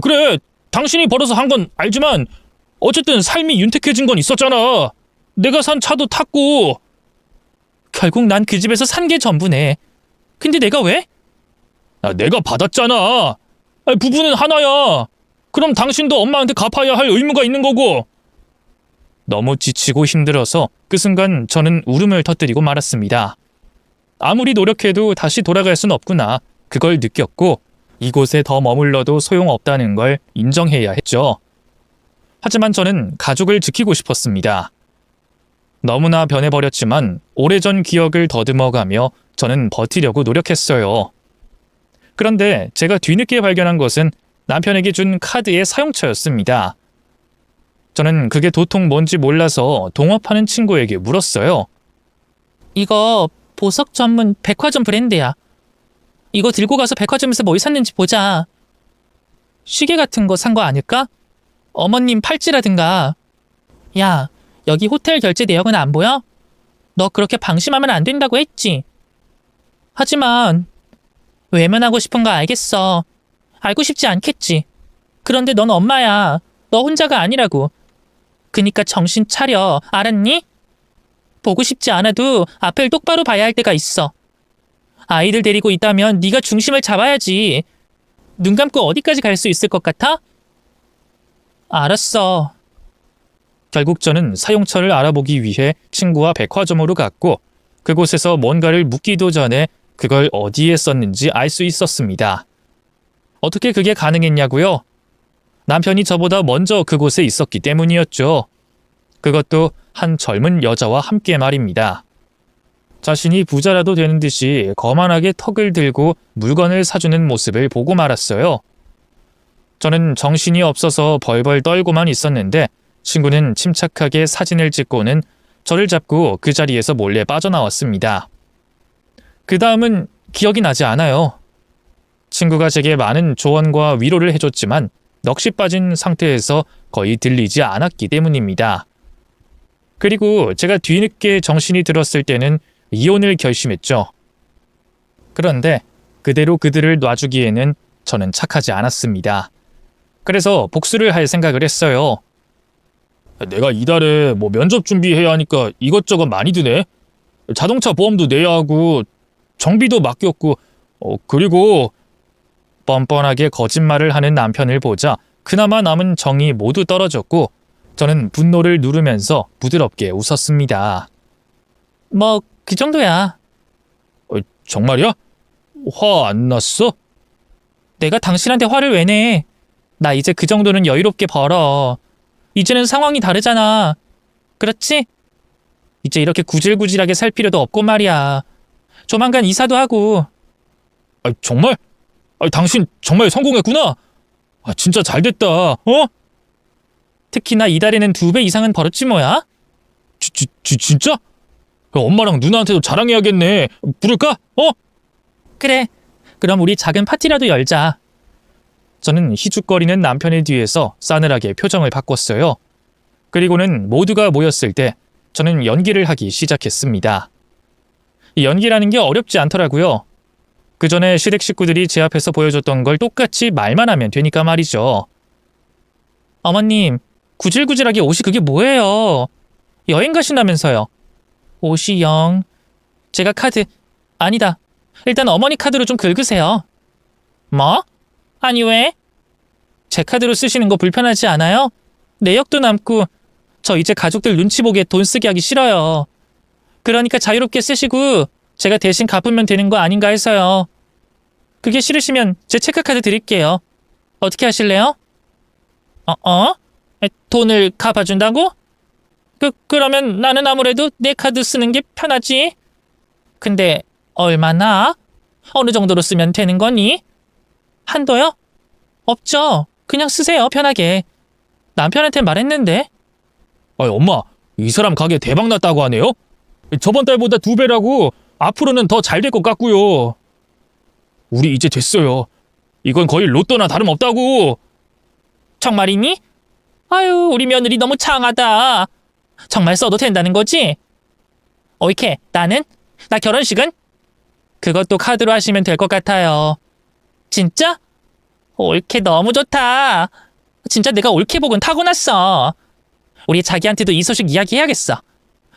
그래 당신이 벌어서 한 건 알지만 어쨌든 삶이 윤택해진 건 있었잖아. 내가 산 차도 탔고. 결국 난 그 집에서 산 게 전부네. 근데 내가 왜? 내가 받았잖아. 부부는 하나야. 그럼 당신도 엄마한테 갚아야 할 의무가 있는 거고. 너무 지치고 힘들어서 그 순간 저는 울음을 터뜨리고 말았습니다. 아무리 노력해도 다시 돌아갈 순 없구나. 그걸 느꼈고 이곳에 더 머물러도 소용없다는 걸 인정해야 했죠. 하지만 저는 가족을 지키고 싶었습니다. 너무나 변해버렸지만 오래전 기억을 더듬어가며 저는 버티려고 노력했어요. 그런데 제가 뒤늦게 발견한 것은 남편에게 준 카드의 사용처였습니다. 저는 그게 도통 뭔지 몰라서 동업하는 친구에게 물었어요. 이거 보석 전문 백화점 브랜드야. 이거 들고 가서 백화점에서 뭘 샀는지 보자. 시계 같은 거 산 거 아닐까? 어머님 팔찌라든가. 야, 여기 호텔 결제 내역은 안 보여? 너 그렇게 방심하면 안 된다고 했지. 하지만 외면하고 싶은 거 알겠어. 알고 싶지 않겠지. 그런데 넌 엄마야. 너 혼자가 아니라고. 그니까 정신 차려. 알았니? 보고 싶지 않아도 앞을 똑바로 봐야 할 때가 있어. 아이들 데리고 있다면 네가 중심을 잡아야지. 눈 감고 어디까지 갈 수 있을 것 같아? 알았어. 결국 저는 사용처를 알아보기 위해 친구와 백화점으로 갔고 그곳에서 뭔가를 묻기도 전에 그걸 어디에 썼는지 알 수 있었습니다. 어떻게 그게 가능했냐고요? 남편이 저보다 먼저 그곳에 있었기 때문이었죠. 그것도 한 젊은 여자와 함께 말입니다. 자신이 부자라도 되는 듯이 거만하게 턱을 들고 물건을 사주는 모습을 보고 말았어요. 저는 정신이 없어서 벌벌 떨고만 있었는데 친구는 침착하게 사진을 찍고는 저를 잡고 그 자리에서 몰래 빠져나왔습니다. 그 다음은 기억이 나지 않아요. 친구가 제게 많은 조언과 위로를 해줬지만 넋이 빠진 상태에서 거의 들리지 않았기 때문입니다. 그리고 제가 뒤늦게 정신이 들었을 때는 이혼을 결심했죠. 그런데 그대로 그들을 놔주기에는 저는 착하지 않았습니다. 그래서 복수를 할 생각을 했어요. 내가 이달에 면접 준비해야 하니까 이것저것 많이 드네. 자동차 보험도 내야 하고 정비도 맡겼고 그리고 뻔뻔하게 거짓말을 하는 남편을 보자 그나마 남은 정이 모두 떨어졌고 저는 분노를 누르면서 부드럽게 웃었습니다. 뭐 그 정도야. 정말이야? 화 안 났어? 내가 당신한테 화를 왜 내? 나 이제 그 정도는 여유롭게 벌어. 이제는 상황이 다르잖아. 그렇지? 이제 이렇게 구질구질하게 살 필요도 없고 말이야. 조만간 이사도 하고. 정말? 당신 정말 성공했구나. 진짜 잘됐다. 특히나 이달에는 2배 이상은 벌었지 뭐야? 진짜? 엄마랑 누나한테도 자랑해야겠네. 부를까? 그래. 그럼 우리 작은 파티라도 열자. 저는 희죽거리는 남편의 뒤에서 싸늘하게 표정을 바꿨어요. 그리고는 모두가 모였을 때 저는 연기를 하기 시작했습니다. 이 연기라는 게 어렵지 않더라고요. 그 전에 시댁 식구들이 제 앞에서 보여줬던 걸 똑같이 말만 하면 되니까 말이죠. 어머님, 구질구질하게 옷이 그게 뭐예요? 여행 가신다면서요. 옷이 영. 제가 카드. 아니다. 일단 어머니 카드로 좀 긁으세요. 뭐? 아니 왜? 제 카드로 쓰시는 거 불편하지 않아요? 내역도 남고 저 이제 가족들 눈치 보게 돈 쓰게 하기 싫어요. 그러니까 자유롭게 쓰시고 제가 대신 갚으면 되는 거 아닌가 해서요. 그게 싫으시면 제 체크카드 드릴게요. 어떻게 하실래요? 돈을 갚아준다고? 그러면 나는 아무래도 내 카드 쓰는 게 편하지. 근데 얼마나? 어느 정도로 쓰면 되는 거니? 한도요? 없죠. 그냥 쓰세요, 편하게. 남편한테 말했는데. 엄마, 이 사람 가게 대박 났다고 하네요? 저번 달보다 2배라고. 앞으로는 더 잘 될 것 같고요. 우리 이제 됐어요. 이건 거의 로또나 다름없다고. 정말이니? 아유, 우리 며느리 너무 창하다. 정말 써도 된다는 거지? 오이케, 나는? 나 결혼식은? 그것도 카드로 하시면 될 것 같아요. 진짜? 올케 너무 좋다. 진짜 내가 올케복은 타고났어. 우리 자기한테도 이 소식 이야기해야겠어.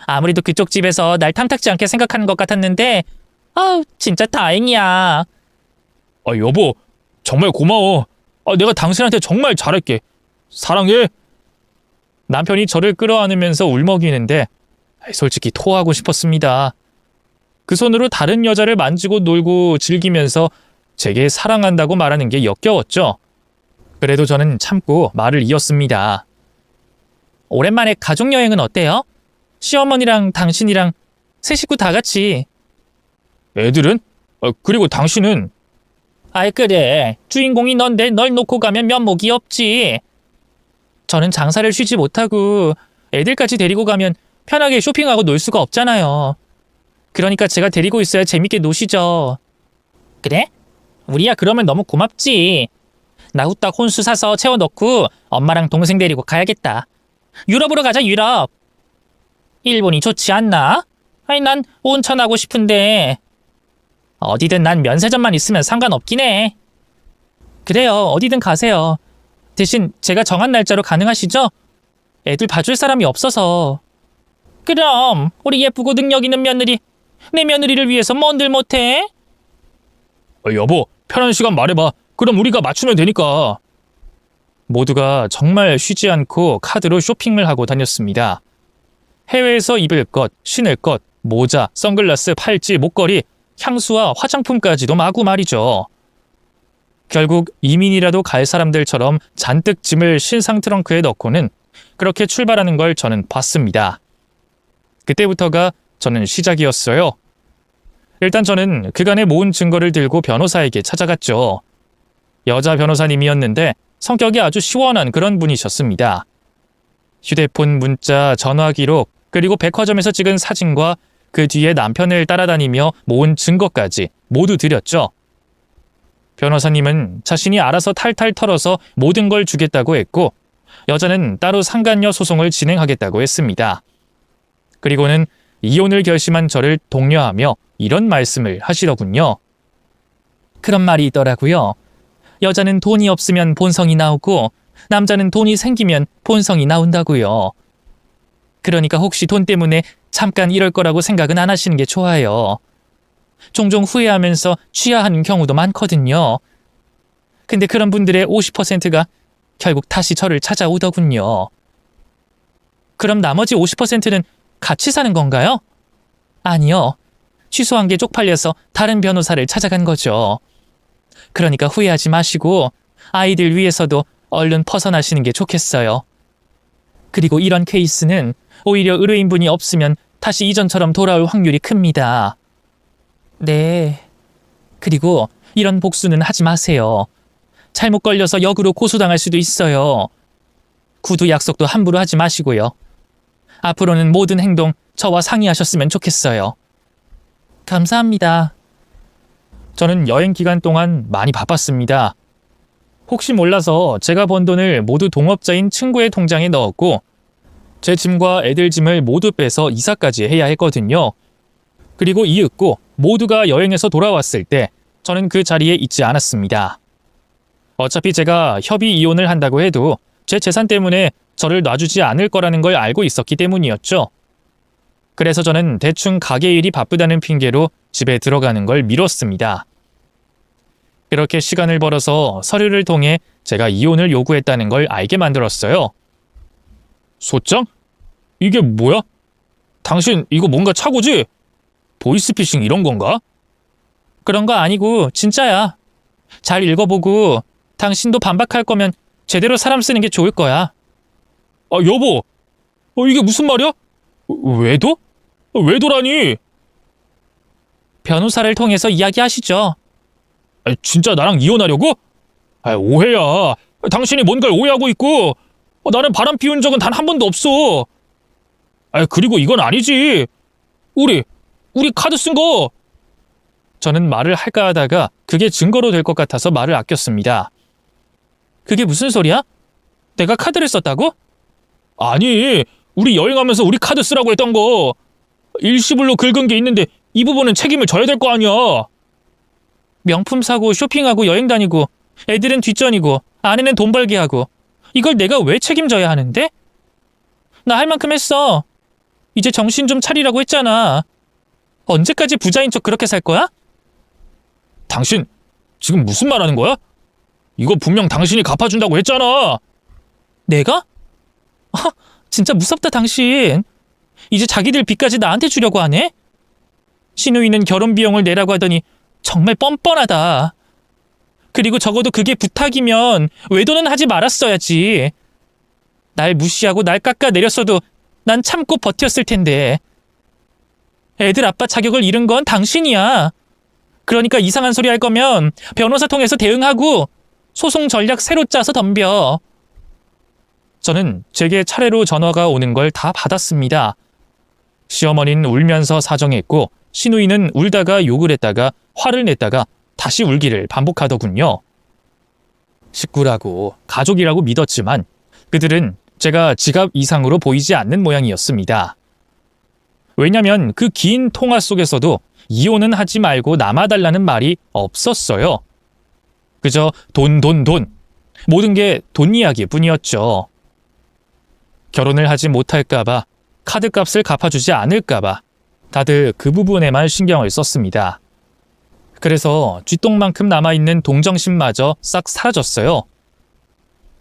아무래도 그쪽 집에서 날 탐탁지 않게 생각하는 것 같았는데 진짜 다행이야. 여보, 정말 고마워. 내가 당신한테 정말 잘할게. 사랑해. 남편이 저를 끌어안으면서 울먹이는데 솔직히 토하고 싶었습니다. 그 손으로 다른 여자를 만지고 놀고 즐기면서 제게 사랑한다고 말하는 게 역겨웠죠. 그래도 저는 참고 말을 이었습니다. 오랜만에 가족여행은 어때요? 시어머니랑 당신이랑 세 식구 다 같이. 애들은? 그리고 당신은? 아이 그래. 주인공이 넌데 널 놓고 가면 면목이 없지. 저는 장사를 쉬지 못하고 애들까지 데리고 가면 편하게 쇼핑하고 놀 수가 없잖아요. 그러니까 제가 데리고 있어야 재밌게 노시죠. 그래? 우리야 그러면 너무 고맙지. 나 후딱 혼수 사서 채워넣고 엄마랑 동생 데리고 가야겠다. 유럽으로 가자, 유럽. 일본이 좋지 않나? 아니 난 온천 하고 싶은데. 어디든 난 면세점만 있으면 상관없긴 해. 그래요, 어디든 가세요. 대신 제가 정한 날짜로 가능하시죠? 애들 봐줄 사람이 없어서. 그럼 우리 예쁘고 능력 있는 며느리, 내 며느리를 위해서 뭔들 못해? 여보, 편한 시간 말해봐. 그럼 우리가 맞추면 되니까. 모두가 정말 쉬지 않고 카드로 쇼핑을 하고 다녔습니다. 해외에서 입을 것, 신을 것, 모자, 선글라스, 팔찌, 목걸이, 향수와 화장품까지도 마구 말이죠. 결국 이민이라도 갈 사람들처럼 잔뜩 짐을 신상 트렁크에 넣고는 그렇게 출발하는 걸 저는 봤습니다. 그때부터가 저는 시작이었어요. 일단 저는 그간에 모은 증거를 들고 변호사에게 찾아갔죠. 여자 변호사님이었는데 성격이 아주 시원한 그런 분이셨습니다. 휴대폰 문자, 전화 기록, 그리고 백화점에서 찍은 사진과 그 뒤에 남편을 따라다니며 모은 증거까지 모두 드렸죠. 변호사님은 자신이 알아서 탈탈 털어서 모든 걸 주겠다고 했고, 여자는 따로 상간녀 소송을 진행하겠다고 했습니다. 그리고는 이혼을 결심한 저를 독려하며 이런 말씀을 하시더군요. 그런 말이 있더라고요. 여자는 돈이 없으면 본성이 나오고 남자는 돈이 생기면 본성이 나온다고요. 그러니까 혹시 돈 때문에 잠깐 이럴 거라고 생각은 안 하시는 게 좋아요. 종종 후회하면서 취하하는 경우도 많거든요. 근데 그런 분들의 50%가 결국 다시 저를 찾아오더군요. 그럼 나머지 50%는 같이 사는 건가요? 아니요. 취소한 게 쪽팔려서 다른 변호사를 찾아간 거죠. 그러니까 후회하지 마시고 아이들 위해서도 얼른 벗어나시는 게 좋겠어요. 그리고 이런 케이스는 오히려 의뢰인분이 없으면 다시 이전처럼 돌아올 확률이 큽니다. 네. 그리고 이런 복수는 하지 마세요. 잘못 걸려서 역으로 고소당할 수도 있어요. 구두 약속도 함부로 하지 마시고요. 앞으로는 모든 행동 저와 상의하셨으면 좋겠어요. 감사합니다. 저는 여행 기간 동안 많이 바빴습니다. 혹시 몰라서 제가 번 돈을 모두 동업자인 친구의 통장에 넣었고, 제 짐과 애들 짐을 모두 빼서 이사까지 해야 했거든요. 그리고 이윽고 모두가 여행에서 돌아왔을 때 저는 그 자리에 있지 않았습니다. 어차피 제가 협의 이혼을 한다고 해도 제 재산 때문에 저를 놔주지 않을 거라는 걸 알고 있었기 때문이었죠. 그래서 저는 대충 가게 일이 바쁘다는 핑계로 집에 들어가는 걸 미뤘습니다. 그렇게 시간을 벌어서 서류를 통해 제가 이혼을 요구했다는 걸 알게 만들었어요. 소장? 이게 뭐야? 당신 이거 뭔가 착오지? 보이스피싱 이런 건가? 그런 거 아니고 진짜야. 잘 읽어보고 당신도 반박할 거면 제대로 사람 쓰는 게 좋을 거야. 아, 여보. 이게 무슨 말이야? 외도? 외도라니? 변호사를 통해서 이야기하시죠. 진짜 나랑 이혼하려고? 오해야. 당신이 뭔가를 오해하고 있고 나는 바람 피운 적은 단 한 번도 없어. 그리고 이건 아니지. 우리 카드 쓴 거. 저는 말을 할까 하다가 그게 증거로 될 것 같아서 말을 아꼈습니다. 그게 무슨 소리야? 내가 카드를 썼다고? 아니, 우리 여행하면서 우리 카드 쓰라고 했던 거. 일시불로 긁은 게 있는데 이 부분은 책임을 져야 될 거 아니야. 명품 사고 쇼핑하고 여행 다니고 애들은 뒷전이고 아내는 돈 벌게 하고 이걸 내가 왜 책임져야 하는데? 나 할 만큼 했어. 이제 정신 좀 차리라고 했잖아. 언제까지 부자인 척 그렇게 살 거야? 당신 지금 무슨 말 하는 거야? 이거 분명 당신이 갚아준다고 했잖아. 내가? 진짜 무섭다 당신. 이제 자기들 빚까지 나한테 주려고 하네? 신우이는 결혼 비용을 내라고 하더니 정말 뻔뻔하다. 그리고 적어도 그게 부탁이면 외도는 하지 말았어야지. 날 무시하고 날 깎아내렸어도 난 참고 버텼을 텐데. 애들 아빠 자격을 잃은 건 당신이야. 그러니까 이상한 소리 할 거면 변호사 통해서 대응하고 소송 전략 새로 짜서 덤벼. 저는 제게 차례로 전화가 오는 걸 다 받았습니다. 시어머니는 울면서 사정했고 시누이는 울다가 욕을 했다가 화를 냈다가 다시 울기를 반복하더군요. 식구라고 가족이라고 믿었지만 그들은 제가 지갑 이상으로 보이지 않는 모양이었습니다. 왜냐면 그 긴 통화 속에서도 이혼은 하지 말고 남아달라는 말이 없었어요. 그저 돈. 모든 게 돈 이야기뿐이었죠. 결혼을 하지 못할까봐, 카드값을 갚아주지 않을까봐 다들 그 부분에만 신경을 썼습니다. 그래서 쥐똥만큼 남아있는 동정심마저 싹 사라졌어요.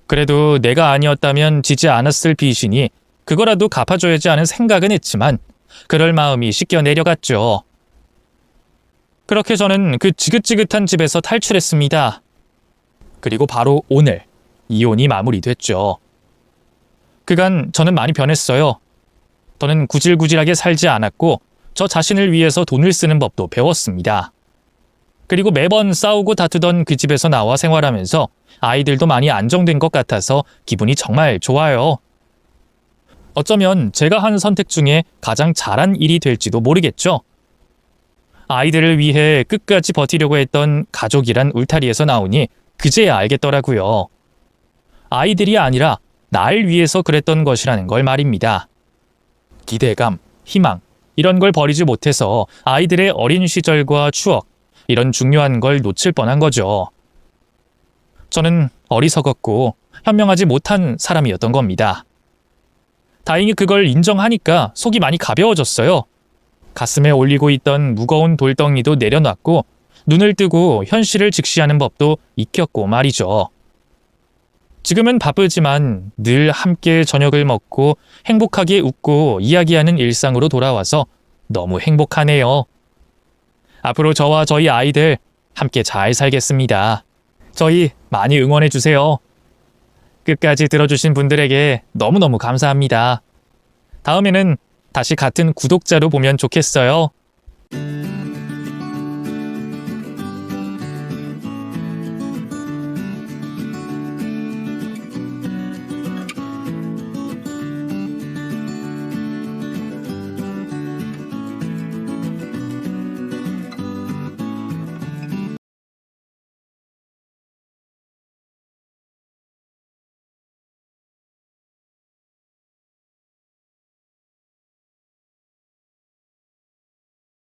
그래도 내가 아니었다면 지지 않았을 빚이니 그거라도 갚아줘야지 하는 생각은 했지만 그럴 마음이 씻겨 내려갔죠. 그렇게 저는 그 지긋지긋한 집에서 탈출했습니다. 그리고 바로 오늘 이혼이 마무리됐죠. 그간 저는 많이 변했어요. 저는 구질구질하게 살지 않았고 저 자신을 위해서 돈을 쓰는 법도 배웠습니다. 그리고 매번 싸우고 다투던 그 집에서 나와 생활하면서 아이들도 많이 안정된 것 같아서 기분이 정말 좋아요. 어쩌면 제가 한 선택 중에 가장 잘한 일이 될지도 모르겠죠. 아이들을 위해 끝까지 버티려고 했던 가족이란 울타리에서 나오니 그제야 알겠더라고요. 아이들이 아니라 날 위해서 그랬던 것이라는 걸 말입니다. 기대감, 희망, 이런 걸 버리지 못해서 아이들의 어린 시절과 추억, 이런 중요한 걸 놓칠 뻔한 거죠. 저는 어리석었고 현명하지 못한 사람이었던 겁니다. 다행히 그걸 인정하니까 속이 많이 가벼워졌어요. 가슴에 올리고 있던 무거운 돌덩이도 내려놨고 눈을 뜨고 현실을 직시하는 법도 익혔고 말이죠. 지금은 바쁘지만 늘 함께 저녁을 먹고 행복하게 웃고 이야기하는 일상으로 돌아와서 너무 행복하네요. 앞으로 저와 저희 아이들 함께 잘 살겠습니다. 저희 많이 응원해 주세요. 끝까지 들어주신 분들에게 너무너무 감사합니다. 다음에는 다시 같은 구독자로 보면 좋겠어요.